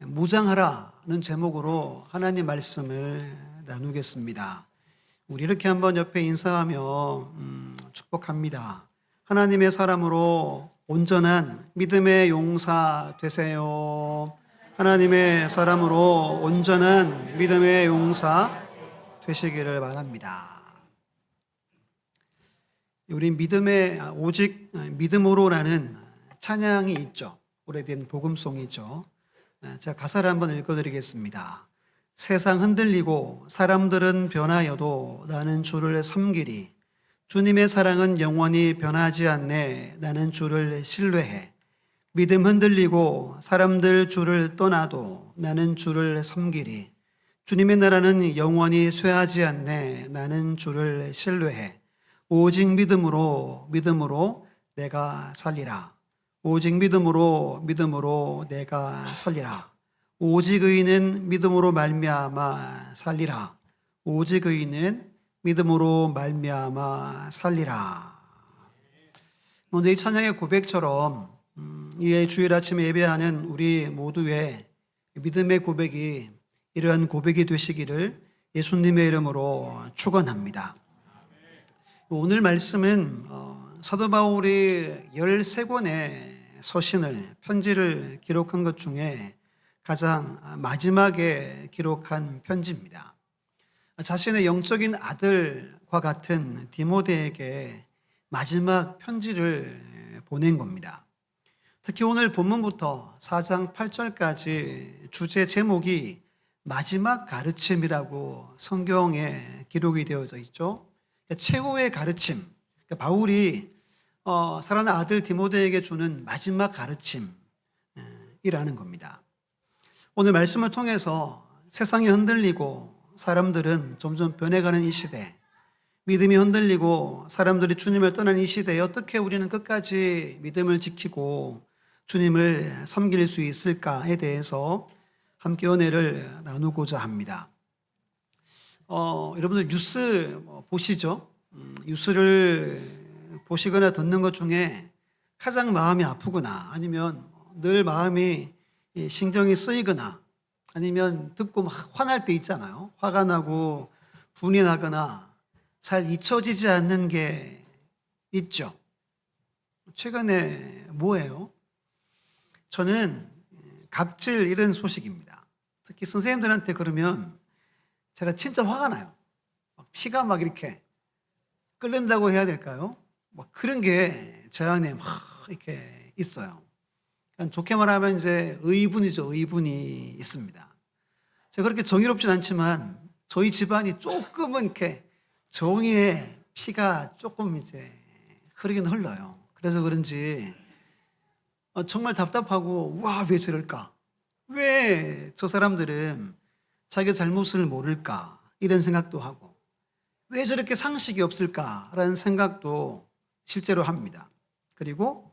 무장하라는 제목으로 하나님 말씀을 나누겠습니다. 우리 이렇게 한번 옆에 인사하며 축복합니다. 하나님의 사람으로 온전한 믿음의 용사 되세요. 하나님의 사람으로 온전한 믿음의 용사 되시기를 바랍니다. 우리 믿음의 오직 믿음으로라는 찬양이 있죠. 오래된 복음송이죠. 제가 가사를 한번 읽어드리겠습니다. 세상 흔들리고 사람들은 변하여도 나는 주를 섬기리. 주님의 사랑은 영원히 변하지 않네. 나는 주를 신뢰해. 믿음 흔들리고 사람들 주를 떠나도 나는 주를 섬기리. 주님의 나라는 영원히 쇠하지 않네. 나는 주를 신뢰해. 오직 믿음으로 내가 살리라. 오직 믿음으로 내가 살리라. 오직 의인은 믿음으로 말미암아 살리라. 오직 의인은 믿음으로 말미암아 살리라. 먼저 이 찬양의 고백처럼 이 주일 아침에 예배하는 우리 모두의 믿음의 고백이 이러한 고백이 되시기를 예수님의 이름으로 축원합니다. 오늘 말씀은 사도 바울이 13권의 서신을, 편지를 기록한 것 중에 가장 마지막에 기록한 편지입니다. 자신의 영적인 아들과 같은 디모데에게 마지막 편지를 보낸 겁니다. 특히 오늘 본문부터 4장 8절까지 주제 제목이 마지막 가르침이라고 성경에 기록이 되어져 있죠. 최후의 가르침, 바울이 사랑하는 아들 디모데에게 주는 마지막 가르침이라는 겁니다. 오늘 말씀을 통해서 세상이 흔들리고 사람들은 점점 변해가는 이 시대, 믿음이 흔들리고 사람들이 주님을 떠난 이 시대에 어떻게 우리는 끝까지 믿음을 지키고 주님을 섬길 수 있을까에 대해서 함께 은혜를 나누고자 합니다. 여러분들 뉴스 보시죠? 뉴스를 보시거나 듣는 것 중에 가장 마음이 아프거나 아니면 늘 마음이 신경이 쓰이거나 아니면 듣고 막 화날 때 있잖아요. 화가 나고 분이 나거나 잘 잊혀지지 않는 게 있죠. 최근에 뭐예요? 저는 갑질 이런 소식입니다. 특히 선생님들한테 그러면 제가 진짜 화가 나요. 피가 막 이렇게 끓는다고 해야 될까요? 막 그런 게 제 안에 막 이렇게 있어요. 그러니까 좋게 말하면 이제 의분이죠. 의분이 있습니다. 제가 그렇게 정의롭진 않지만 저희 집안이 조금은 이렇게 정의의 피가 조금 이제 흐르긴 흘러요. 그래서 그런지 정말 답답하고 와, 왜 저럴까? 왜 저 사람들은 자기 잘못을 모를까? 이런 생각도 하고 왜 저렇게 상식이 없을까라는 생각도 실제로 합니다. 그리고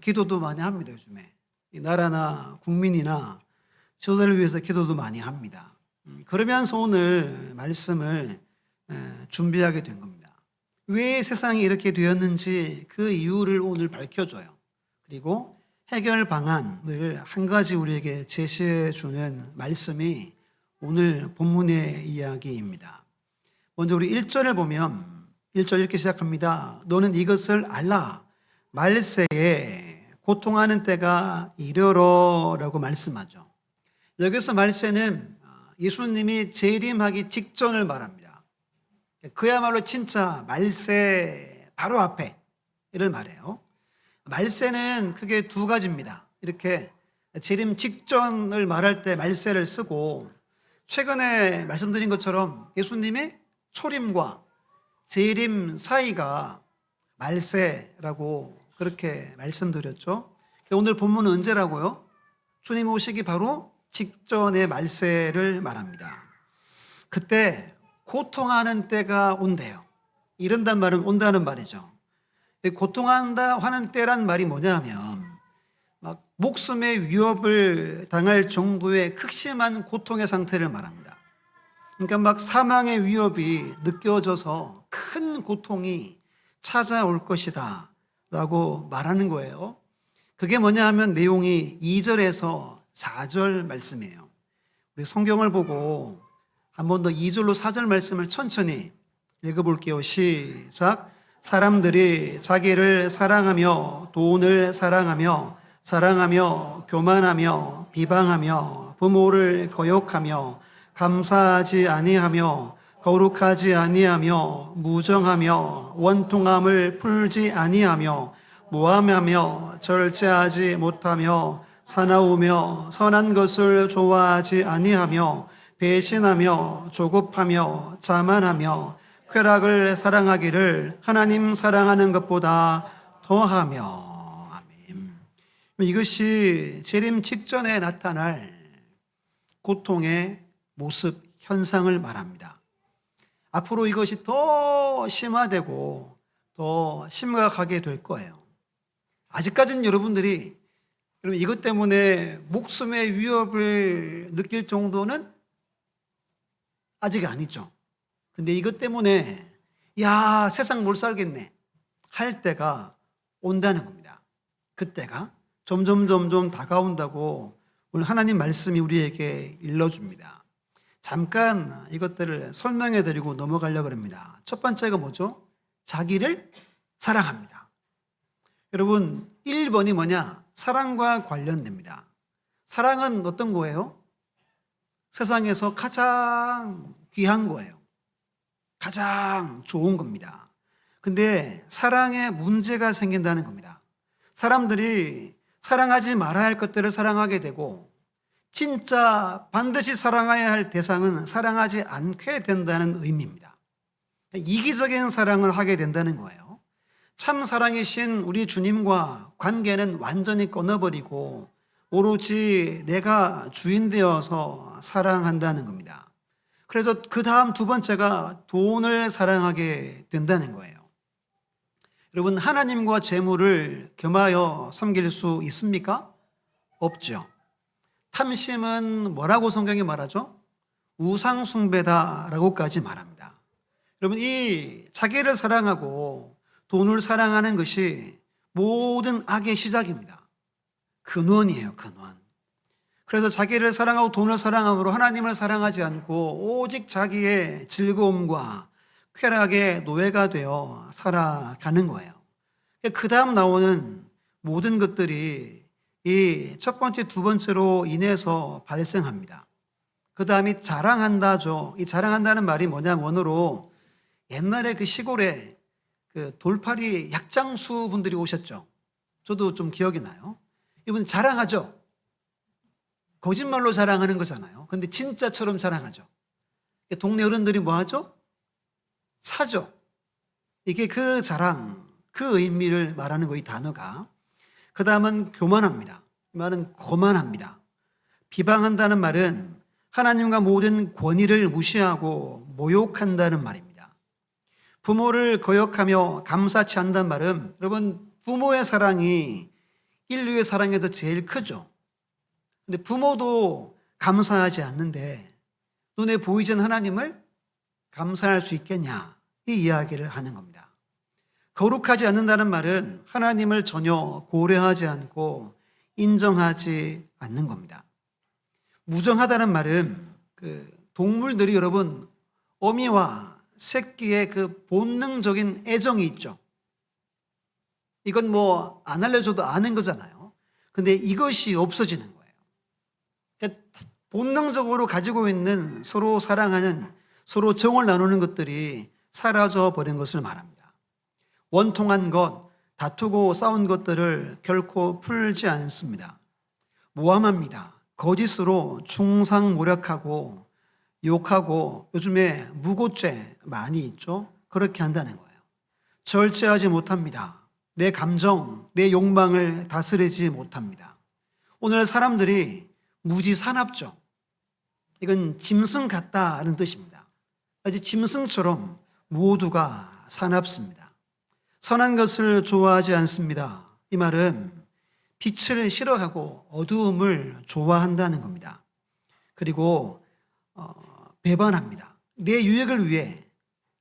기도도 많이 합니다. 요즘에 이 나라나 국민이나 저들을 위해서 기도도 많이 합니다. 그러면서 오늘 말씀을 준비하게 된 겁니다. 왜 세상이 이렇게 되었는지 그 이유를 오늘 밝혀줘요. 그리고 해결 방안을 한 가지 우리에게 제시해 주는 말씀이 오늘 본문의 이야기입니다. 먼저 우리 1절을 보면 1절 이렇게 시작합니다. 너는 이것을 알라. 말세에 고통하는 때가 이르러라고 말씀하죠. 여기서 말세는 예수님이 재림하기 직전을 말합니다. 그야말로 진짜 말세 바로 앞에 이를 말해요. 말세는 크게 두 가지입니다. 이렇게 재림 직전을 말할 때 말세를 쓰고 최근에 말씀드린 것처럼 예수님의 초림과 재림 사이가 말세라고 그렇게 말씀드렸죠. 오늘 본문은 언제라고요? 주님 오시기 바로 직전의 말세를 말합니다. 그때 고통하는 때가 온대요. 이른단 말은 온다는 말이죠. 고통한다 하는 때란 말이 뭐냐면 막 목숨의 위협을 당할 정도의 극심한 고통의 상태를 말합니다. 그러니까 막 사망의 위협이 느껴져서 큰 고통이 찾아올 것이다 라고 말하는 거예요. 그게 뭐냐 하면 내용이 2절에서 4절 말씀이에요. 우리 성경을 보고 한 번 더 2절로 4절 말씀을 천천히 읽어볼게요. 시작. 사람들이 자기를 사랑하며 돈을 사랑하며 교만하며 비방하며 부모를 거역하며 감사하지 아니하며 거룩하지 아니하며 무정하며 원통함을 풀지 아니하며 모함하며 절제하지 못하며 사나우며 선한 것을 좋아하지 아니하며 배신하며 조급하며 자만하며 쾌락을 사랑하기를 하나님 사랑하는 것보다 더하며. 아멘. 이것이 재림 직전에 나타날 고통의 모습, 현상을 말합니다. 앞으로 이것이 더 심화되고 더 심각하게 될 거예요. 아직까지는 여러분 이것 때문에 목숨의 위협을 느낄 정도는 아직 아니죠. 근데 이것 때문에 세상 못 살겠네 할 때가 온다는 겁니다. 그때가 점점 다가온다고 오늘 하나님 말씀이 우리에게 일러줍니다. 잠깐 이것들을 설명해 드리고 넘어가려고 합니다. 첫 번째가 뭐죠? 자기를 사랑합니다. 여러분 1번이 뭐냐? 사랑과 관련됩니다. 사랑은 어떤 거예요? 세상에서 가장 귀한 거예요. 가장 좋은 겁니다. 근데 사랑에 문제가 생긴다는 겁니다. 사람들이 사랑하지 말아야 할 것들을 사랑하게 되고 진짜 반드시 사랑해야 할 대상은 사랑하지 않게 된다는 의미입니다. 이기적인 사랑을 하게 된다는 거예요. 참 사랑이신 우리 주님과 관계는 완전히 끊어버리고 오로지 내가 주인 되어서 사랑한다는 겁니다. 그래서 그 다음 두 번째가 돈을 사랑하게 된다는 거예요. 여러분 하나님과 재물을 겸하여 섬길 수 있습니까? 없죠. 탐심은 뭐라고 성경이 말하죠? 우상숭배다라고까지 말합니다. 여러분 이 자기를 사랑하고 돈을 사랑하는 것이 모든 악의 시작입니다. 근원이에요, 근원. 그래서 자기를 사랑하고 돈을 사랑함으로 하나님을 사랑하지 않고 오직 자기의 즐거움과 쾌락의 노예가 되어 살아가는 거예요. 그 다음 나오는 모든 것들이 이 첫 번째, 두 번째로 인해서 발생합니다. 그 다음이 자랑한다죠. 이 자랑한다는 말이 뭐냐면 원어로 옛날에 그 시골에 그 돌팔이 약장수 분들이 오셨죠. 저도 좀 기억이 나요. 이분 자랑하죠. 거짓말로 자랑하는 거잖아요. 근데 진짜처럼 자랑하죠. 동네 어른들이 뭐 하죠? 사죠. 이게 그 자랑, 그 의미를 말하는 거, 이 단어가. 그 다음은 교만합니다. 이 말은 거만합니다. 비방한다는 말은 하나님과 모든 권위를 무시하고 모욕한다는 말입니다. 부모를 거역하며 감사치 않는다는 말은 여러분 부모의 사랑이 인류의 사랑에서 제일 크죠. 근데 부모도 감사하지 않는데 눈에 보이지 않는 하나님을 감사할 수 있겠냐, 이 이야기를 하는 겁니다. 거룩하지 않는다는 말은 하나님을 전혀 고려하지 않고 인정하지 않는 겁니다. 무정하다는 말은 그 동물들이 여러분 어미와 새끼의 그 본능적인 애정이 있죠. 이건 뭐 안 알려줘도 아는 거잖아요. 근데 이것이 없어지는 거예요. 그러니까 본능적으로 가지고 있는 서로 사랑하는, 서로 정을 나누는 것들이 사라져 버린 것을 말합니다. 원통한 것, 다투고 싸운 것들을 결코 풀지 않습니다. 모함합니다. 거짓으로 충상모략하고 욕하고, 요즘에 무고죄 많이 있죠. 그렇게 한다는 거예요. 절제하지 못합니다. 내 감정, 내 욕망을 다스리지 못합니다. 오늘 사람들이 무지 사납죠. 이건 짐승 같다는 뜻입니다. 아주 짐승처럼 모두가 사납습니다. 선한 것을 좋아하지 않습니다. 이 말은 빛을 싫어하고 어두움을 좋아한다는 겁니다. 그리고 배반합니다. 내 유익을 위해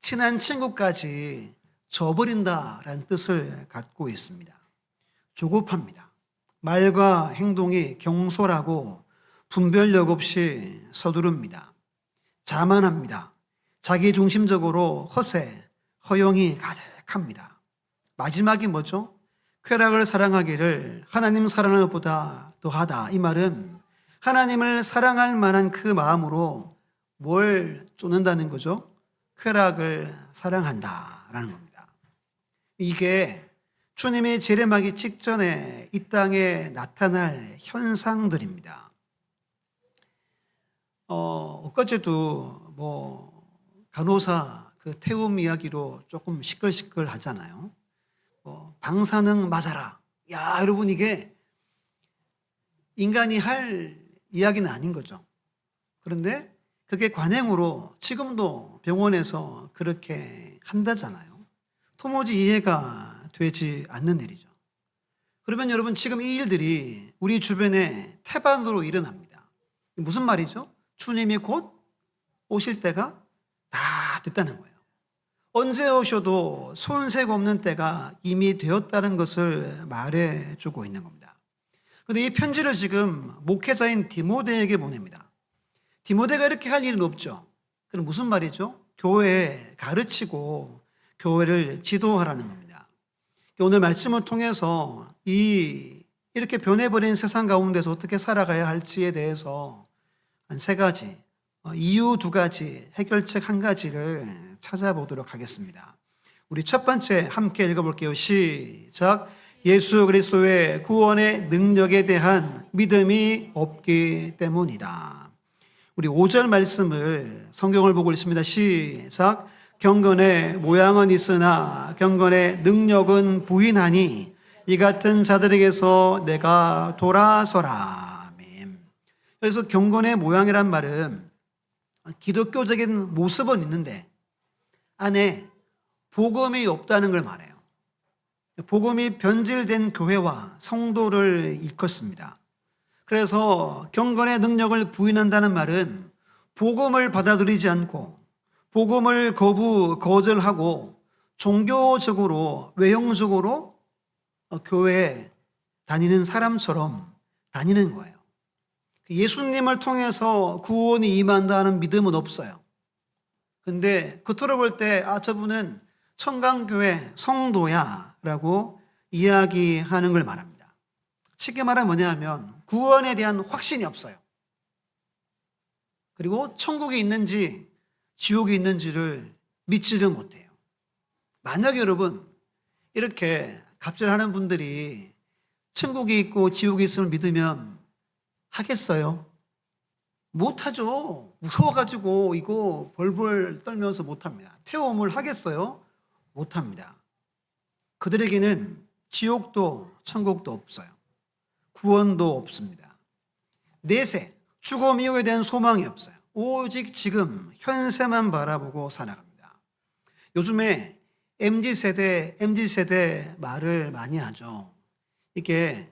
친한 친구까지 저버린다라는 뜻을 갖고 있습니다. 조급합니다. 말과 행동이 경솔하고 분별력 없이 서두릅니다. 자만합니다. 자기 중심적으로 허세, 허영이 가득합니다. 마지막이 뭐죠? 쾌락을 사랑하기를 하나님 사랑하는 것보다 더하다. 이 말은 하나님을 사랑할 만한 그 마음으로 뭘 쫓는다는 거죠? 쾌락을 사랑한다라는 겁니다. 이게 주님이 재림하기 직전에 이 땅에 나타날 현상들입니다. 엊그제도 간호사 그 태움 이야기로 조금 시끌시끌 하잖아요. 방사능 맞아라. 야, 여러분, 이게 인간이 할 이야기는 아닌 거죠. 그런데 그게 관행으로 지금도 병원에서 그렇게 한다잖아요. 도무지 이해가 되지 않는 일이죠. 그러면 여러분, 지금 이 일들이 우리 주변에 태반으로 일어납니다. 무슨 말이죠? 주님이 곧 오실 때가 다 됐다는 거예요. 언제 오셔도 손색 없는 때가 이미 되었다는 것을 말해주고 있는 겁니다. 그런데 이 편지를 지금 목회자인 디모데에게 보냅니다. 디모데가 이렇게 할 일은 없죠. 그럼 무슨 말이죠? 교회에 가르치고 교회를 지도하라는 겁니다. 오늘 말씀을 통해서 이렇게 변해버린 세상 가운데서 어떻게 살아가야 할지에 대해서 한 3가지, 이유 2가지, 해결책 1가지를 찾아보도록 하겠습니다. 우리 첫 번째 함께 읽어볼게요. 시작. 예수 그리스도의 구원의 능력에 대한 믿음이 없기 때문이다. 우리 5절 말씀을 성경을 보고 있습니다. 시작. 경건의 모양은 있으나 경건의 능력은 부인하니 이 같은 자들에게서 내가 돌아서라. 아멘. 그래서 경건의 모양이란 말은 기독교적인 모습은 있는데 안에 복음이 없다는 걸 말해요. 복음이 변질된 교회와 성도를 일컫습니다. 그래서 경건의 능력을 부인한다는 말은 복음을 받아들이지 않고 복음을 거절하고 종교적으로 외형적으로 교회에 다니는 사람처럼 다니는 거예요. 예수님을 통해서 구원이 임한다는 믿음은 없어요. 근데 겉으로 볼 때 저분은 청강교회 성도야 라고 이야기하는 걸 말합니다. 쉽게 말하면 뭐냐면 구원에 대한 확신이 없어요. 그리고 천국이 있는지 지옥이 있는지를 믿지를 못해요. 만약에 여러분 이렇게 갑질하는 분들이 천국이 있고 지옥이 있음을 믿으면 하겠어요? 못하죠. 무서워가지고 이거 벌벌 떨면서 못합니다. 태움을 하겠어요? 못합니다. 그들에게는 지옥도 천국도 없어요. 구원도 없습니다. 내세, 죽음 이후에 대한 소망이 없어요. 오직 지금 현세만 바라보고 살아갑니다. 요즘에 MZ세대 말을 많이 하죠. 이게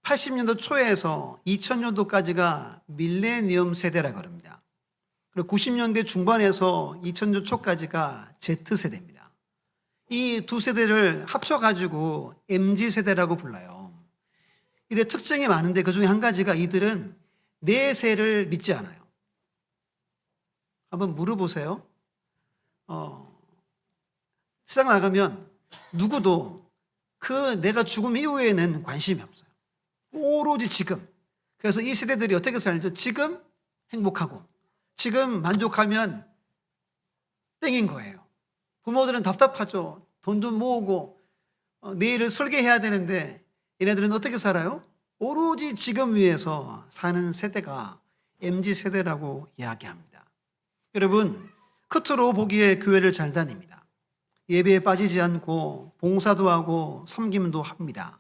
80년도 초에서 2000년도까지가 밀레니엄 세대라고 합니다. 그리고 90년대 중반에서 2000년 초까지가 Z세대입니다. 이 두 세대를 합쳐가지고 MZ세대라고 불러요. 이들 특징이 많은데 그 중에 한 가지가 이들은 내세를 믿지 않아요. 한번 물어보세요. 세상 나가면 누구도 내가 죽음 이후에는 관심이 없어요. 오로지 지금. 그래서 이 세대들이 어떻게 살죠? 지금 행복하고 지금 만족하면 땡인 거예요. 부모들은 답답하죠. 돈 좀 모으고 내일을 설계해야 되는데 얘네들은 어떻게 살아요? 오로지 지금 위해서 사는 세대가 MZ세대라고 이야기합니다. 여러분, 겉으로 보기에 교회를 잘 다닙니다. 예배에 빠지지 않고 봉사도 하고 섬김도 합니다.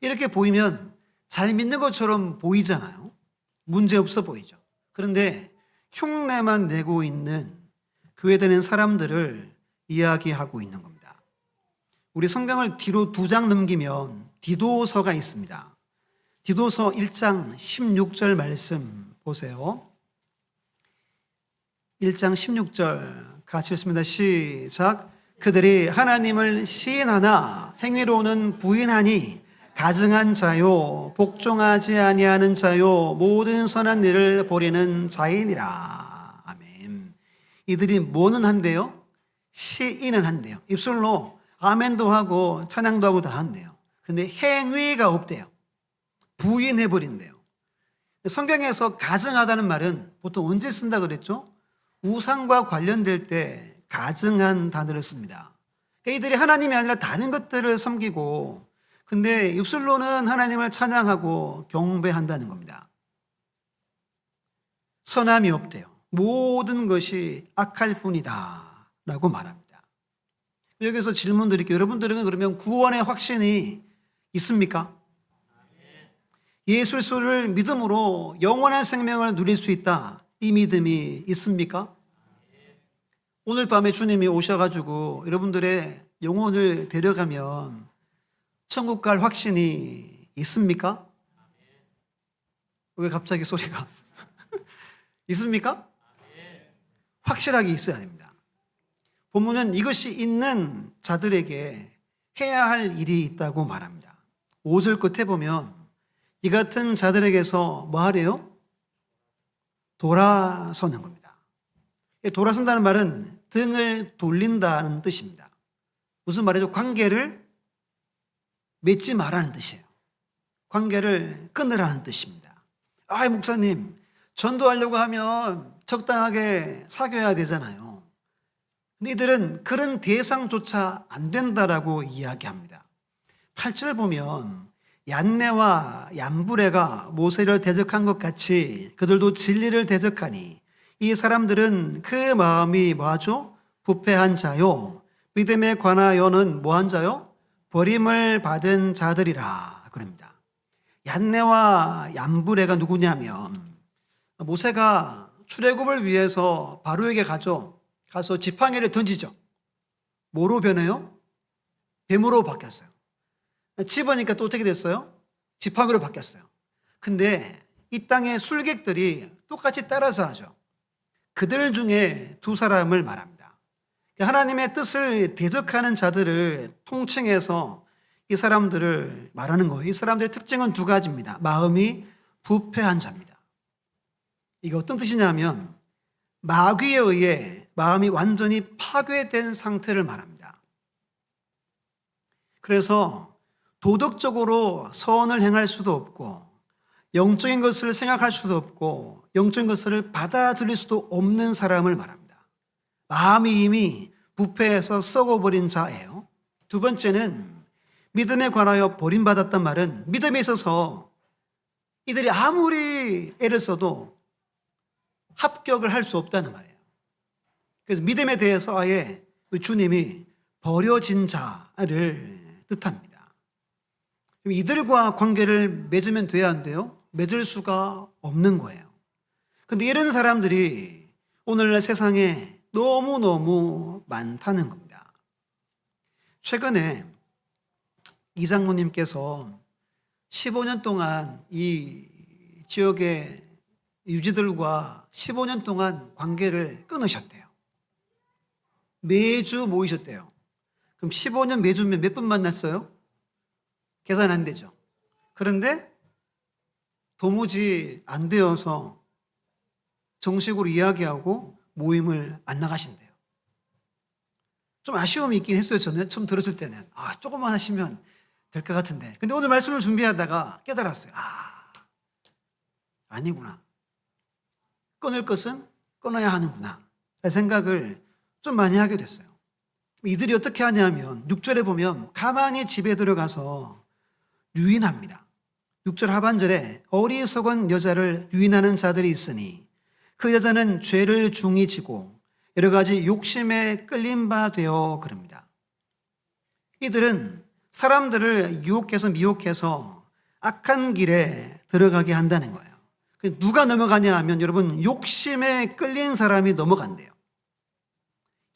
이렇게 보이면 잘 믿는 것처럼 보이잖아요. 문제없어 보이죠. 그런데 흉내만 내고 있는 교회 다니는 사람들을 이야기하고 있는 겁니다. 우리 성경을 뒤로 2장 넘기면 디도서가 있습니다. 디도서 1장 16절 말씀 보세요. 1장 16절 같이 읽습니다. 시작. 그들이 하나님을 시인하나 행위로는 부인하니 가증한 자요 복종하지 아니하는 자요 모든 선한 일을 버리는 자이니라. 아멘. 이들이 뭐는 한대요? 시인은 한대요. 입술로 아멘도 하고 찬양도 하고 다 한대요. 근데 행위가 없대요. 부인해버린대요. 성경에서 가증하다는 말은 보통 언제 쓴다 그랬죠? 우상과 관련될 때 가증한 단어를 씁니다. 그러니까 이들이 하나님이 아니라 다른 것들을 섬기고 근데 입술로는 하나님을 찬양하고 경배한다는 겁니다. 선함이 없대요. 모든 것이 악할 뿐이다 라고 말합니다. 여기서 질문 드릴게요. 여러분들은 그러면 구원의 확신이 있습니까? 예수를 믿음으로 영원한 생명을 누릴 수 있다. 이 믿음이 있습니까? 오늘 밤에 주님이 오셔가지고 여러분들의 영혼을 데려가면 천국 갈 확신이 있습니까? 왜 갑자기 소리가 있습니까? 확실하게 있어야 됩니다. 본문은 이것이 있는 자들에게 해야 할 일이 있다고 말합니다. 5절 끝에 보면 이 같은 자들에게서 뭐 하래요? 돌아서는 겁니다. 돌아선다는 말은 등을 돌린다는 뜻입니다. 무슨 말이죠? 관계를 맺지 말라는 뜻이에요. 관계를 끊으라는 뜻입니다. 아, 목사님, 전도하려고 하면 적당하게 사귀어야 되잖아요. 근데 이들은 그런 대상조차 안 된다라고 이야기합니다. 8절 보면 얀네와 얀브레가 모세를 대적한 것 같이 그들도 진리를 대적하니 이 사람들은 그 마음이 뭐하죠? 부패한 자요 믿음에 관하여는 뭐한 자요? 버림을 받은 자들이라 그럽니다. 얀네와 얀브레가 누구냐면 모세가 출애굽을 위해서 바로에게 가서 지팡이를 던지죠. 뭐로 변해요? 뱀으로 바뀌었어요. 집으니까 또 어떻게 됐어요? 지팡이로 바뀌었어요. 근데 이 땅의 술객들이 똑같이 따라서 하죠. 그들 중에 두 사람을 말합니다. 하나님의 뜻을 대적하는 자들을 통칭해서 이 사람들을 말하는 거예요. 이 사람들의 특징은 두 가지입니다. 마음이 부패한 자입니다. 이게 어떤 뜻이냐면 마귀에 의해 마음이 완전히 파괴된 상태를 말합니다. 그래서 도덕적으로 선을 행할 수도 없고 영적인 것을 생각할 수도 없고 영적인 것을 받아들일 수도 없는 사람을 말합니다. 마음이 이미 부패해서 썩어버린 자예요. 두 번째는 믿음에 관하여 버림받았단 말은 믿음에 있어서 이들이 아무리 애를 써도 합격을 할 수 없다는 말이에요. 그래서 믿음에 대해서 아예 주님이 버려진 자를 뜻합니다. 이들과 관계를 맺으면 돼야 한대요. 맺을 수가 없는 거예요. 근데 이런 사람들이 오늘날 세상에 너무너무 많다는 겁니다. 최근에 이장모님께서 15년 동안 이 지역의 유지들과 15년 동안 관계를 끊으셨대요. 매주 모이셨대요. 그럼 15년 매주면 몇 분 만났어요? 계산 안 되죠. 그런데 도무지 안 되어서 정식으로 이야기하고 모임을 안 나가신대요. 좀 아쉬움이 있긴 했어요. 저는 처음 들었을 때는 조금만 하시면 될 것 같은데. 근데 오늘 말씀을 준비하다가 깨달았어요. 아니구나. 끊을 것은 끊어야 하는구나. 생각을 좀 많이 하게 됐어요. 이들이 어떻게 하냐면 6절에 보면 가만히 집에 들어가서 유인합니다. 6절 하반절에 어리석은 여자를 유인하는 자들이 있으니 그 여자는 죄를 중히 지고 여러 가지 욕심에 끌린 바 되어 그럽니다. 이들은 사람들을 유혹해서 미혹해서 악한 길에 들어가게 한다는 거예요. 누가 넘어가냐 하면 여러분 욕심에 끌린 사람이 넘어간대요.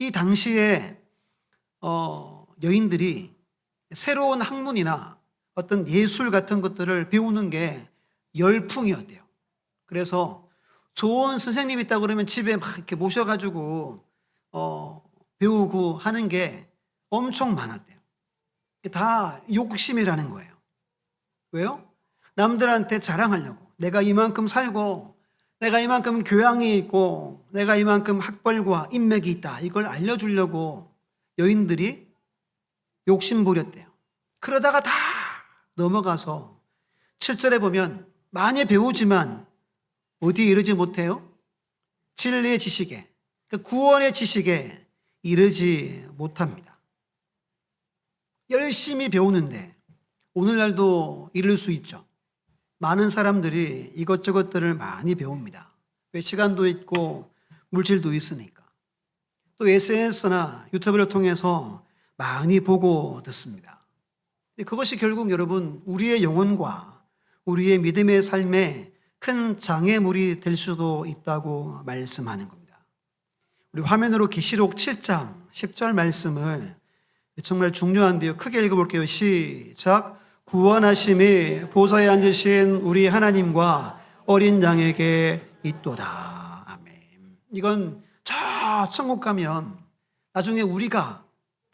이 당시에 여인들이 새로운 학문이나 어떤 예술 같은 것들을 배우는 게 열풍이었대요. 그래서 좋은 선생님이 있다고 그러면 집에 막 이렇게 모셔가지고 배우고 하는 게 엄청 많았대요. 다 욕심이라는 거예요. 왜요? 남들한테 자랑하려고. 내가 이만큼 살고, 내가 이만큼 교양이 있고, 내가 이만큼 학벌과 인맥이 있다. 이걸 알려주려고 여인들이 욕심 부렸대요. 그러다가 다 넘어가서 7절에 보면 많이 배우지만 어디에 이르지 못해요? 진리의 지식에, 그 구원의 지식에 이르지 못합니다. 열심히 배우는데 오늘날도 이룰 수 있죠. 많은 사람들이 이것저것들을 많이 배웁니다. 왜? 시간도 있고 물질도 있으니까. 또 SNS나 유튜브를 통해서 많이 보고 듣습니다. 그것이 결국 여러분 우리의 영혼과 우리의 믿음의 삶에 큰 장애물이 될 수도 있다고 말씀하는 겁니다. 우리 화면으로 계시록 7장 10절 말씀을 정말 중요한데요. 크게 읽어볼게요. 시작. 구원하심이 보좌에 앉으신 우리 하나님과 어린 양에게 있도다. 아멘. 이건 저 천국 가면 나중에 우리가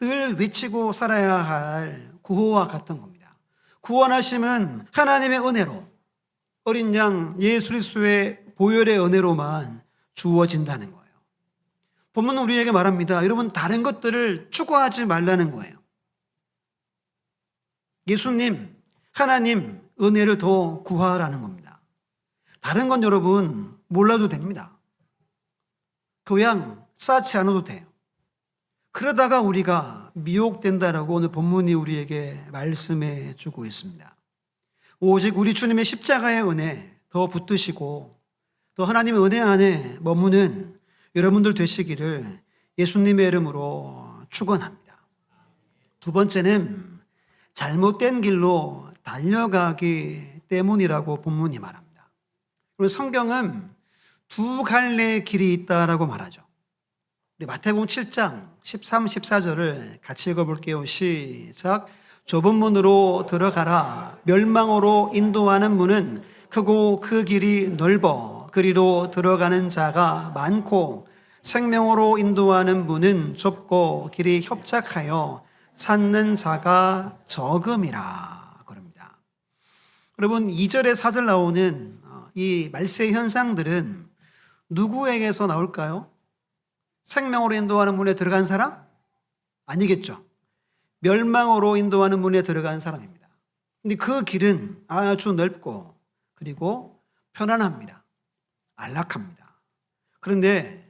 늘 외치고 살아야 할 구호와 같은 겁니다. 구원하심은 하나님의 은혜로, 어린 양 예수 그리스도의 보혈의 은혜로만 주어진다는 거예요. 본문은 우리에게 말합니다. 여러분 다른 것들을 추구하지 말라는 거예요. 예수님, 하나님 은혜를 더 구하라는 겁니다. 다른 건 여러분 몰라도 됩니다. 교양 쌓지 않아도 돼요. 그러다가 우리가 미혹된다라고 오늘 본문이 우리에게 말씀해 주고 있습니다. 오직 우리 주님의 십자가의 은혜 더 붙드시고 또 하나님의 은혜 안에 머무는 여러분들 되시기를 예수님의 이름으로 축원합니다. 두 번째는 잘못된 길로 달려가기 때문이라고 본문이 말합니다. 그리고 성경은 두 갈래의 길이 있다라고 말하죠. 우리 마태복음 7장 13, 14절을 같이 읽어볼게요. 시작. 좁은 문으로 들어가라. 멸망으로 인도하는 문은 크고 그 길이 넓어 그리로 들어가는 자가 많고 생명으로 인도하는 문은 좁고 길이 협착하여 찾는 자가 적음이라 그럽니다. 여러분 2절에 4절 나오는 이 말세의 현상들은 누구에게서 나올까요? 생명으로 인도하는 문에 들어간 사람? 아니겠죠. 멸망으로 인도하는 문에 들어간 사람입니다. 근데 그 길은 아주 넓고 그리고 편안합니다. 안락합니다. 그런데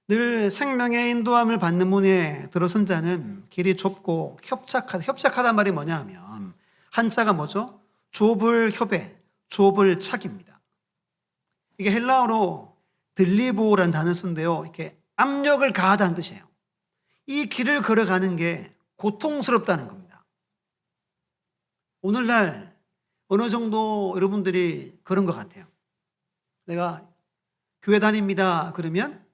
늘 생명의 인도함을 받는 문에 들어선 자는 길이 좁고 협착하단 말이 뭐냐 하면 한자가 뭐죠? 좁을 협에, 좁을 착입니다. 이게 헬라어로 들리보라는 단어 쓴데요. 이렇게 압력을 가하다는 뜻이에요. 이 길을 걸어가는 게 고통스럽다는 겁니다. 오늘날 어느 정도 여러분들이 그런 것 같아요. 내가 교회 다닙니다. 그러면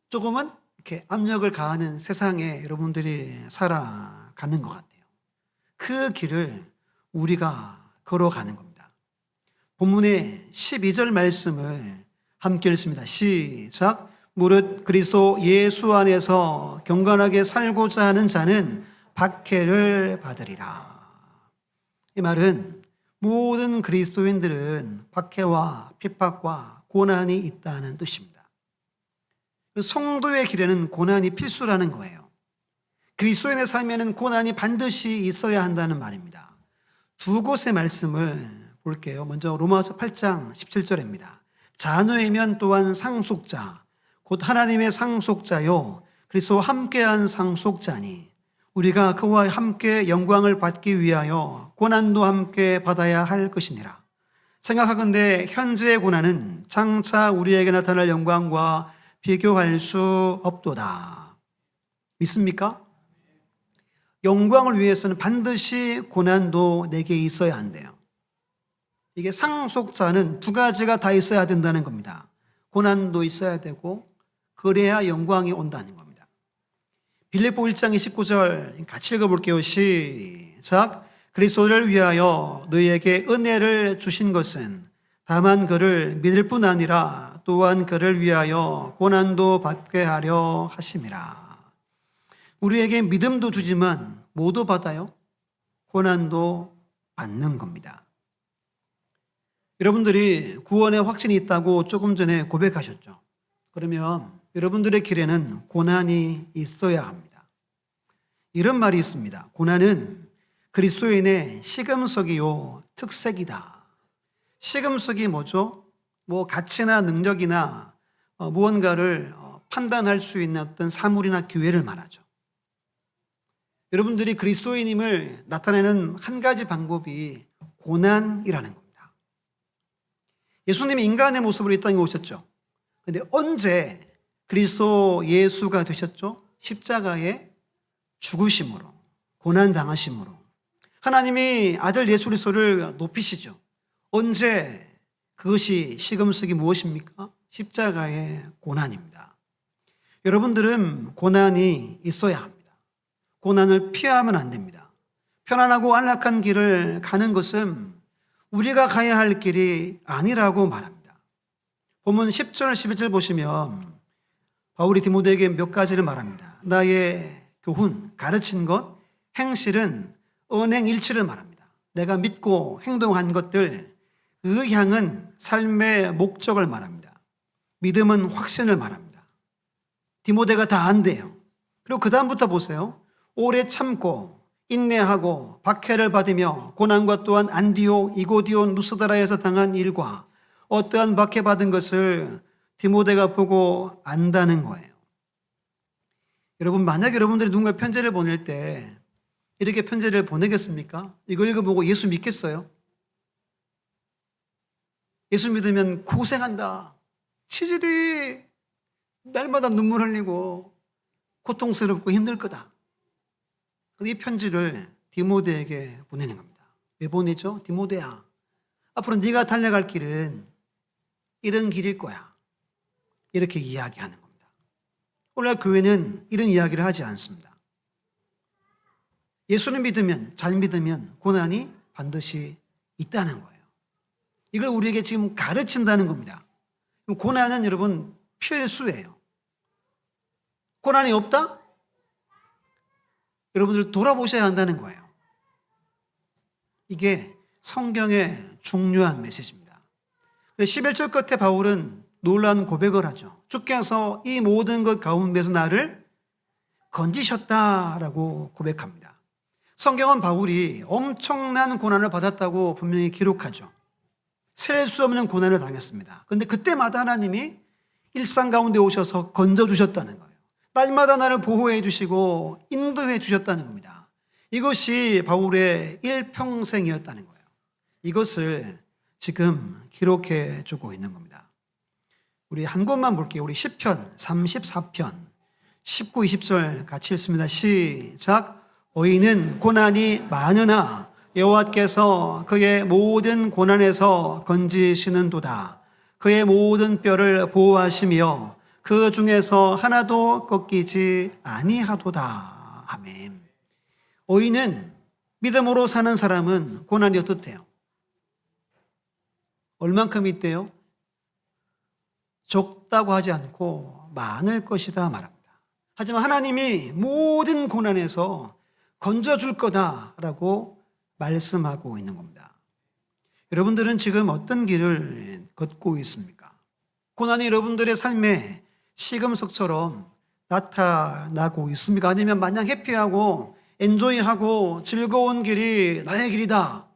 조금은 이렇게 압력을 가하는 세상에 여러분들이 살아가는 것 같아요. 그 길을 우리가 걸어가는 겁니다. 본문의 12절 말씀을 함께 읽습니다. 시작. 무릇 그리스도 예수 안에서 경건하게 살고자 하는 자는 박해를 받으리라. 이 말은 모든 그리스도인들은 박해와 핍박과 고난이 있다는 뜻입니다. 성도의 길에는 고난이 필수라는 거예요. 그리스도인의 삶에는 고난이 반드시 있어야 한다는 말입니다. 두 곳의 말씀을 볼게요. 먼저 로마서 8장 17절입니다. 자녀이면 또한 상속자 곧 하나님의 상속자요 그리스도와 함께한 상속자니 우리가 그와 함께 영광을 받기 위하여 고난도 함께 받아야 할 것이니라. 생각하건대 현재의 고난은 장차 우리에게 나타날 영광과 비교할 수 없도다. 믿습니까? 영광을 위해서는 반드시 고난도 내게 있어야 한대요. 이게 상속자는 두 가지가 다 있어야 된다는 겁니다. 고난도 있어야 되고 그래야 영광이 온다는 겁니다. 빌립보 1장 29절 같이 읽어볼게요. 시작. 그리스도를 위하여 너희에게 은혜를 주신 것은 다만 그를 믿을 뿐 아니라 또한 그를 위하여 고난도 받게 하려 하심이라. 우리에게 믿음도 주지만 뭐도 받아요? 고난도 받는 겁니다. 여러분들이 구원의 확신이 있다고 조금 전에 고백하셨죠. 그러면 여러분들의 길에는 고난이 있어야 합니다. 이런 말이 있습니다. 고난은 그리스도인의 시금석이요 특색이다. 시금석이 뭐죠? 가치나 능력이나 무언가를 판단할 수 있는 어떤 사물이나 기회를 말하죠. 여러분들이 그리스도인임을 나타내는 한 가지 방법이 고난이라는 겁니다. 예수님이 인간의 모습으로 이 땅에 오셨죠. 그런데 언제 그리스도 예수가 되셨죠? 십자가의 죽으심으로, 고난당하심으로. 하나님이 아들 예수 그리스도를 높이시죠. 언제? 그것이 시금석이 무엇입니까? 십자가의 고난입니다. 여러분들은 고난이 있어야 합니다. 고난을 피하면 안 됩니다. 편안하고 안락한 길을 가는 것은 우리가 가야 할 길이 아니라고 말합니다. 본문 10절, 11절 보시면 바울이 디모데에게 몇 가지를 말합니다. 나의 교훈, 가르친 것, 행실은 언행일치를 말합니다. 내가 믿고 행동한 것들, 의향은 삶의 목적을 말합니다. 믿음은 확신을 말합니다. 디모데가 다 안돼요. 그리고 그 다음부터 보세요. 오래 참고 인내하고 박해를 받으며 고난과 또한 안디옥, 이고디온, 루스드라에서 당한 일과 어떠한 박해받은 것을 디모데가 보고 안다는 거예요. 여러분, 만약 여러분들이 누군가 편지를 보낼 때 이렇게 편지를 보내겠습니까? 이걸 읽어보고 예수 믿겠어요? 예수 믿으면 고생한다. 치질이 날마다 눈물 흘리고 고통스럽고 힘들 거다. 이 편지를 디모데에게 보내는 겁니다. 왜 보내죠? 디모데야, 앞으로 네가 달려갈 길은 이런 길일 거야. 이렇게 이야기하는 겁니다. 오늘날 교회는 이런 이야기를 하지 않습니다. 예수를 믿으면, 잘 믿으면 고난이 반드시 있다는 거예요. 이걸 우리에게 지금 가르친다는 겁니다. 고난은 여러분 필수예요. 고난이 없다? 여러분들 돌아보셔야 한다는 거예요. 이게 성경의 중요한 메시지입니다. 11절 끝에 바울은 놀라운 고백을 하죠. 주께서 이 모든 것 가운데서 나를 건지셨다라고 고백합니다. 성경은 바울이 엄청난 고난을 받았다고 분명히 기록하죠. 셀 수 없는 고난을 당했습니다. 그런데 그때마다 하나님이 일상 가운데 오셔서 건져주셨다는 거예요. 날마다 나를 보호해 주시고 인도해 주셨다는 겁니다. 이것이 바울의 일평생이었다는 거예요. 이것을 지금 기록해 주고 있는 겁니다. 우리 한 곳만 볼게요. 우리 시편 34편 19, 20절 같이 읽습니다. 시작. 의인은 고난이 많으나 여호와께서 그의 모든 고난에서 건지시는도다. 그의 모든 뼈를 보호하시며 그 중에서 하나도 꺾이지 아니하도다. 아멘. 의인은, 믿음으로 사는 사람은 고난이 어떻대요? 얼만큼 있대요? 적다고 하지 않고 많을 것이다 말합니다. 하지만 하나님이 모든 고난에서 건져줄 거다라고 말씀하고 있는 겁니다. 여러분들은 지금 어떤 길을 걷고 있습니까? 고난이 여러분들의 삶에 시금석처럼 나타나고 있습니까? 아니면 마냥 해피하고 엔조이하고 즐거운 길이 나의 길이다,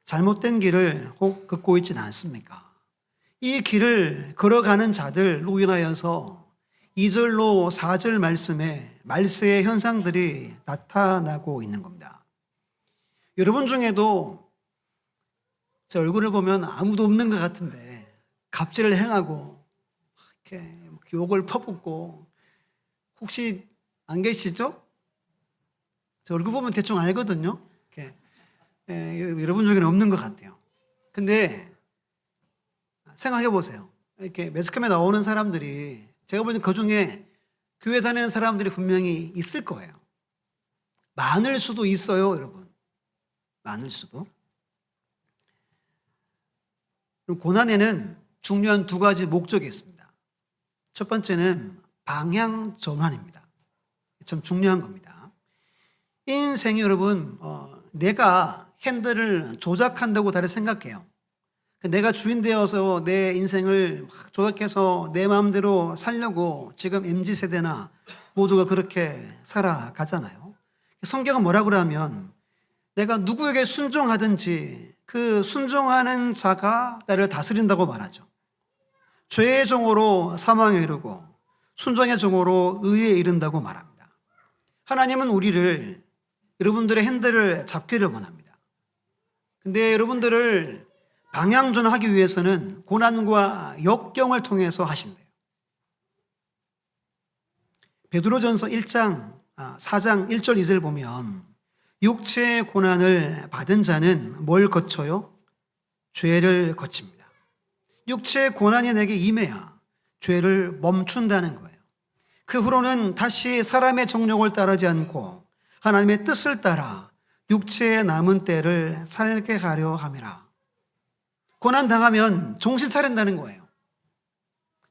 잘못된 길을 혹 걷고 있지는 않습니까? 이 길을 걸어가는 자들로 인하여서 2절로 4절 말씀에 말세의 현상들이 나타나고 있는 겁니다. 여러분 중에도 제 얼굴을 보면 아무도 없는 것 같은데 갑질을 행하고 이렇게 욕을 퍼붓고 혹시 안 계시죠? 제 얼굴 보면 대충 알거든요. 여러분 중에는 없는 것 같아요. 근데 생각해 보세요. 이렇게 매스컴에 나오는 사람들이 제가 보기엔 그 중에 교회 다니는 사람들이 분명히 있을 거예요. 많을 수도 있어요, 여러분. 많을 수도. 그럼 고난에는 중요한 두 가지 목적이 있습니다. 첫 번째는 방향 전환입니다. 참 중요한 겁니다. 인생이 여러분, 내가 핸들을 조작한다고 다들 생각해요. 내가 주인 되어서 내 인생을 막 조작해서 내 마음대로 살려고 지금 MZ세대나 모두가 그렇게 살아가잖아요. 성경은 뭐라고 그러면 내가 누구에게 순종하든지 그 순종하는 자가 나를 다스린다고 말하죠. 죄의 종으로 사망에 이르고 순종의 종으로 의에 이른다고 말합니다. 하나님은 우리를 여러분들의 핸들을 잡기를 원합니다. 근데 여러분들을 방향전환하기 위해서는 고난과 역경을 통해서 하신대요. 베드로전서 4장 1절 2절 보면 육체의 고난을 받은 자는 뭘 거쳐요? 죄를 거칩니다. 육체의 고난이 내게 임해야 죄를 멈춘다는 거예요. 그 후로는 다시 사람의 정욕을 따르지 않고 하나님의 뜻을 따라 육체의 남은 때를 살게 하려 함이라. 고난 당하면 정신 차린다는 거예요.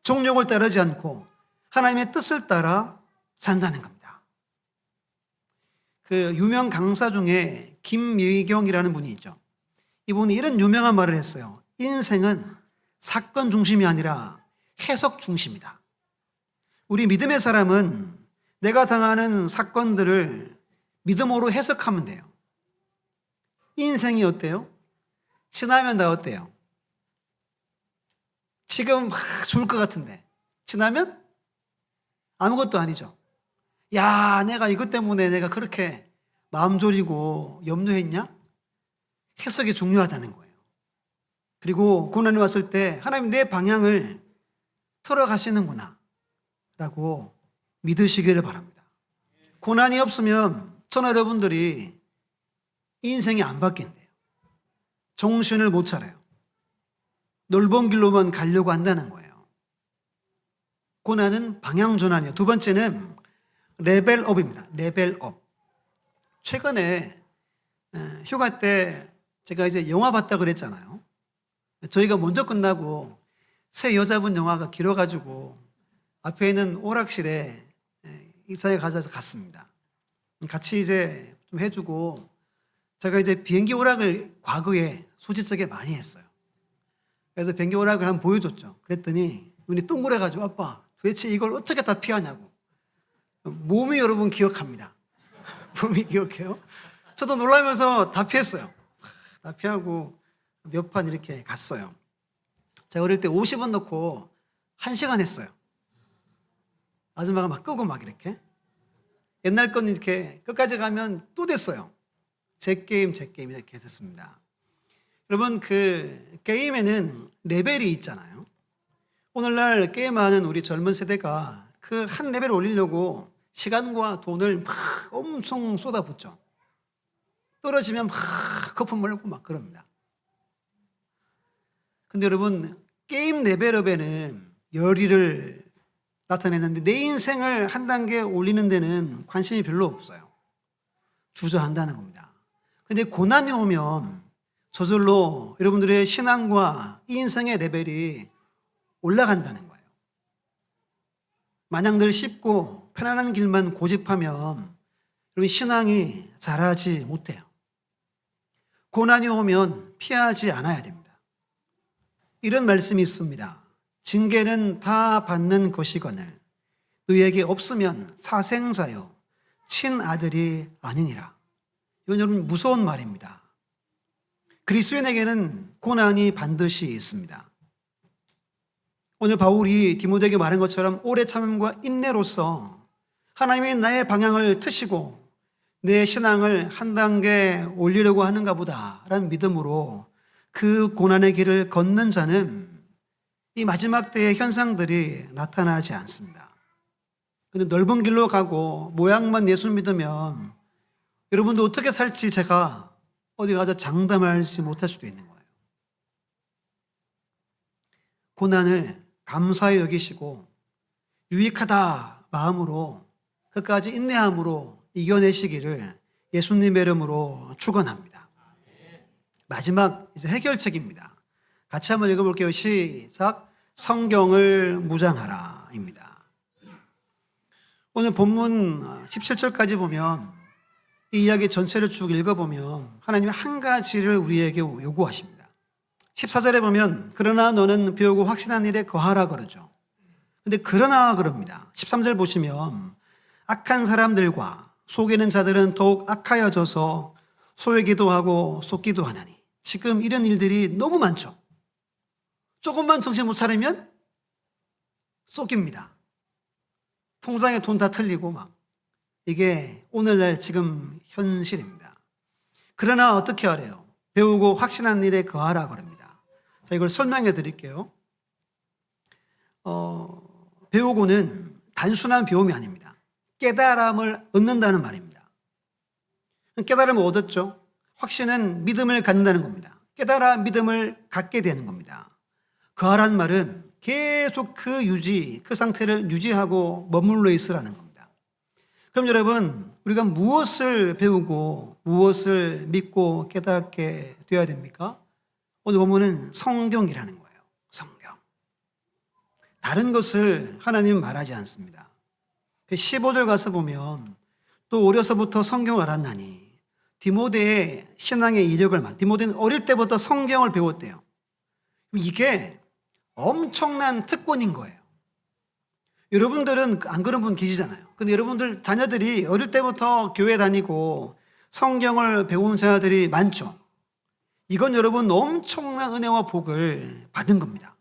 정욕을 따르지 않고 하나님의 뜻을 따라 산다는 겁니다. 그 유명 강사 중에 김미경이라는 분이 있죠. 이분이 이런 유명한 말을 했어요. 인생은 사건 중심이 아니라 해석 중심이다. 우리 믿음의 사람은 내가 당하는 사건들을 믿음으로 해석하면 돼요. 인생이 어때요? 지나면 다 어때요? 지금 좋을 것 같은데 지나면 아무것도 아니죠. 야, 내가 이것 때문에 내가 그렇게 마음 졸이고 염려했냐? 해석이 중요하다는 거예요. 그리고 고난이 왔을 때 하나님 내 방향을 틀어가시는구나 라고 믿으시기를 바랍니다. 고난이 없으면 저는 여러분들이 인생이 안 바뀐대요. 정신을 못 차려요. 넓은 길로만 가려고 한다는 거예요. 고난은 방향전환이에요. 두 번째는 레벨업입니다. 레벨업. 최근에 휴가 때 제가 이제 영화 봤다 그랬잖아요. 저희가 먼저 끝나고 새 여자분 영화가 길어가지고 앞에 있는 오락실에 이사에 가져서 갔습니다. 같이 이제 좀 해주고 제가 이제 비행기 오락을 과거에 소지적에 많이 했어요. 그래서 비행기 오락을 한번 보여줬죠. 그랬더니 눈이 동그래가지고 아빠 도대체 이걸 어떻게 다 피하냐고. 몸이 여러분 기억합니다. 몸이 기억해요. 저도 놀라면서 다 피했어요. 다 피하고 몇 판 이렇게 갔어요. 제가 어릴 때 50원 넣고 1시간 했어요. 아줌마가 막 끄고 막 이렇게. 옛날 건 이렇게 끝까지 가면 또 됐어요. 제 게임 이렇게 했었습니다. 여러분 그 게임에는 레벨이 있잖아요. 오늘날 게임하는 우리 젊은 세대가 그 한 레벨 올리려고 시간과 돈을 막 엄청 쏟아붓죠. 떨어지면 막 거품 물고 막 그럽니다. 근데 여러분 게임 레벨업에는 열의를 나타내는데 내 인생을 한 단계 올리는 데는 관심이 별로 없어요. 주저한다는 겁니다. 근데 고난이 오면 저절로 여러분들의 신앙과 인생의 레벨이 올라간다는 거예요. 마냥 늘 쉽고 편안한 길만 고집하면 여러분 신앙이 자라지 못해요. 고난이 오면 피하지 않아야 됩니다. 이런 말씀이 있습니다. 징계는 다 받는 것이거늘 너희에게 없으면 사생자요 친아들이 아니니라. 이건 여러분 무서운 말입니다. 그리스도인에게는 고난이 반드시 있습니다. 오늘 바울이 디모데에게 말한 것처럼 오래 참음과 인내로서 하나님이 나의 방향을 트시고 내 신앙을 한 단계 올리려고 하는가 보다라는 믿음으로 그 고난의 길을 걷는 자는 이 마지막 때의 현상들이 나타나지 않습니다. 근데 넓은 길로 가고 모양만 예수 믿으면 여러분도 어떻게 살지 제가 어디 가서 장담하지 못할 수도 있는 거예요. 고난을 감사히 여기시고 유익하다 마음으로 끝까지 인내함으로 이겨내시기를 예수님의 이름으로 축원합니다. 마지막 이제 해결책입니다. 같이 한번 읽어볼게요. 시작. 성경을 무장하라입니다. 오늘 본문 17절까지 보면 이 이야기 전체를 쭉 읽어보면 하나님이 한 가지를 우리에게 요구하십니다. 14절에 보면 그러나 너는 배우고 확신한 일에 거하라 그러죠. 근데 그러나 그럽니다. 13절 보시면 악한 사람들과 속이는 자들은 더욱 악하여져서 소외기도 하고 속기도 하나니. 지금 이런 일들이 너무 많죠. 조금만 정신 못 차리면 속입니다. 통장에 돈 다 틀리고 막. 이게 오늘날 지금 현실입니다. 그러나 어떻게 하래요? 배우고 확신한 일에 거하라 그럽니다. 자, 이걸 설명해 드릴게요. 배우고는 단순한 배움이 아닙니다. 깨달음을 얻는다는 말입니다. 깨달음을 얻었죠. 확신은 믿음을 갖는다는 겁니다. 깨달아 믿음을 갖게 되는 겁니다. 거하라는 말은 계속 그 상태를 유지하고 머물러 있으라는 겁니다. 그럼 여러분, 우리가 무엇을 배우고 무엇을 믿고 깨닫게 되어야 됩니까? 오늘 본문은 성경이라는 거예요. 성경. 다른 것을 하나님은 말하지 않습니다. 15절 가서 보면 또 어려서부터 성경을 알았나니 디모데의 신앙의 이력을 디모데는 어릴 때부터 성경을 배웠대요. 이게 엄청난 특권인 거예요. 여러분들은 안 그런 분 계시잖아요. 근데 여러분들 자녀들이 어릴 때부터 교회 다니고 성경을 배운 자녀들이 많죠. 이건 여러분 엄청난 은혜와 복을 받은 겁니다.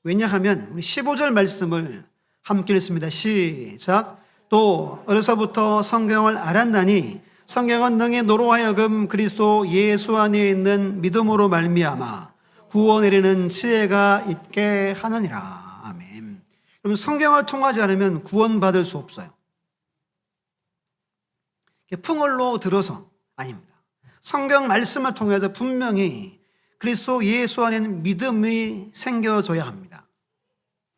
왜냐하면 우리 15절 말씀을 함께 읽습니다. 시작. 또 어려서부터 성경을 알았나니 성경은 능히 너로 하여금 그리스도 예수 안에 있는 믿음으로 말미암아 구원에 이르는 지혜가 있게 하느니라. 아멘. 여러분, 성경을 통하지 않으면 구원받을 수 없어요. 풍월로 들어서 아닙니다. 성경 말씀을 통해서 분명히 그리스도 예수 안에는 믿음이 생겨져야 합니다.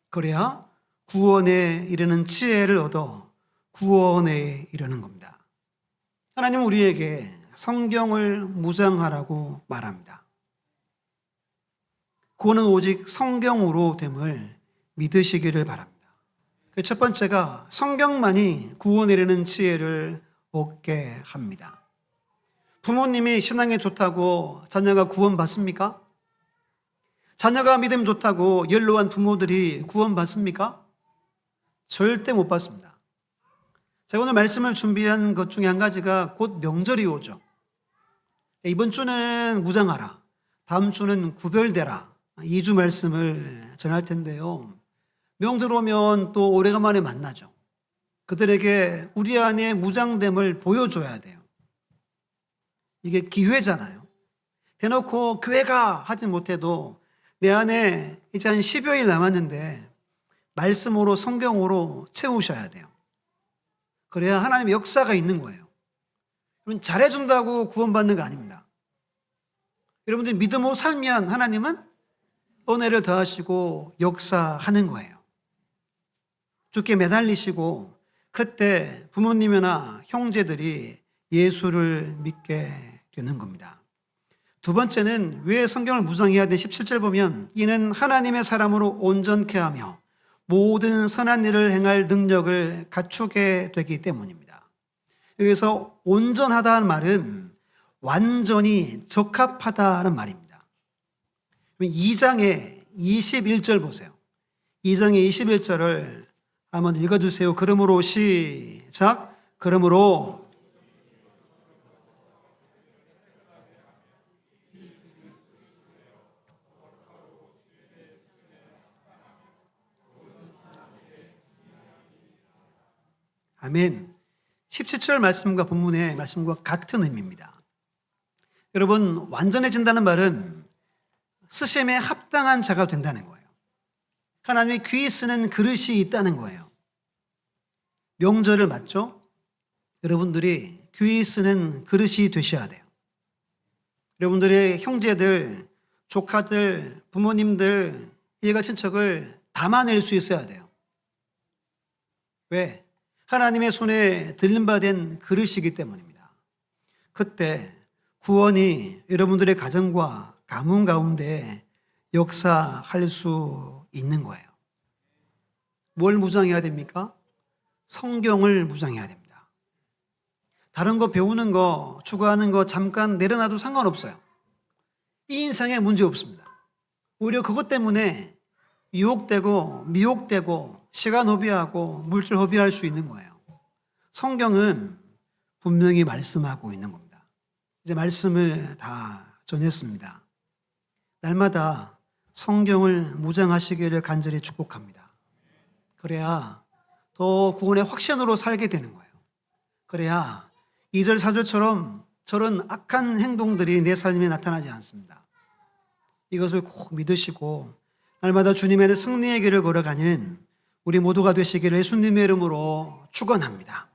그래야 구원에 이르는 지혜를 얻어 구원에 이르는 겁니다. 하나님은 우리에게 성경을 무장하라고 말합니다. 구원은 오직 성경으로 됨을 믿으시기를 바랍니다. 그 첫 번째가 성경만이 구원에 이르는 지혜를 얻게 합니다. 부모님이 신앙에 좋다고 자녀가 구원받습니까? 자녀가 믿음 좋다고 연로한 부모들이 구원받습니까? 절대 못 받습니다. 제가 오늘 말씀을 준비한 것 중에 한 가지가 곧 명절이 오죠. 이번 주는 무장하라, 다음 주는 구별되라, 2주 말씀을 전할 텐데요. 명절 오면 또 오래간만에 만나죠. 그들에게 우리 안에 무장됨을 보여줘야 돼요. 이게 기회잖아요. 대놓고 교회가 하지 못해도 내 안에 이제 한 10여일 남았는데 말씀으로 성경으로 채우셔야 돼요. 그래야 하나님의 역사가 있는 거예요. 여러분, 잘해준다고 구원받는 거 아닙니다. 여러분들이 믿음으로 살면 하나님은 은혜를 더하시고 역사하는 거예요. 주께 매달리시고 그때 부모님이나 형제들이 예수를 믿게 되는 겁니다. 두 번째는 왜 성경을 무장해야 돼? 17절 보면 이는 하나님의 사람으로 온전케 하며 모든 선한 일을 행할 능력을 갖추게 되기 때문입니다. 여기서 온전하다는 말은 완전히 적합하다는 말입니다. 2장의 21절 보세요. 2장의 21절을 한번 읽어주세요. 그러므로 시작. 그러므로 아멘. 17절 말씀과 본문의 말씀과 같은 의미입니다. 여러분, 완전해진다는 말은 쓰심에 합당한 자가 된다는 거예요. 하나님의 귀히 쓰는 그릇이 있다는 거예요. 명절을 맞죠? 여러분들이 귀히 쓰는 그릇이 되셔야 돼요. 여러분들의 형제들, 조카들, 부모님들, 일가 친척을 담아낼 수 있어야 돼요. 왜? 하나님의 손에 들림받은 그릇이기 때문입니다. 그때 구원이 여러분들의 가정과 가문 가운데 역사할 수 있는 거예요. 뭘 무장해야 됩니까? 성경을 무장해야 됩니다. 다른 거 배우는 거, 추구하는 거 잠깐 내려놔도 상관없어요. 이 인생에 문제 없습니다. 오히려 그것 때문에 유혹되고 미혹되고 시간 허비하고 물질 허비할 수 있는 거예요. 성경은 분명히 말씀하고 있는 겁니다. 이제 말씀을 다 전했습니다. 날마다 성경을 묵상하시기를 간절히 축복합니다. 그래야 더 구원의 확신으로 살게 되는 거예요. 그래야 2절 4절처럼 저런 악한 행동들이 내 삶에 나타나지 않습니다. 이것을 꼭 믿으시고 날마다 주님의 승리의 길을 걸어가는 우리 모두가 되시기를 예수님의 이름으로 축원합니다.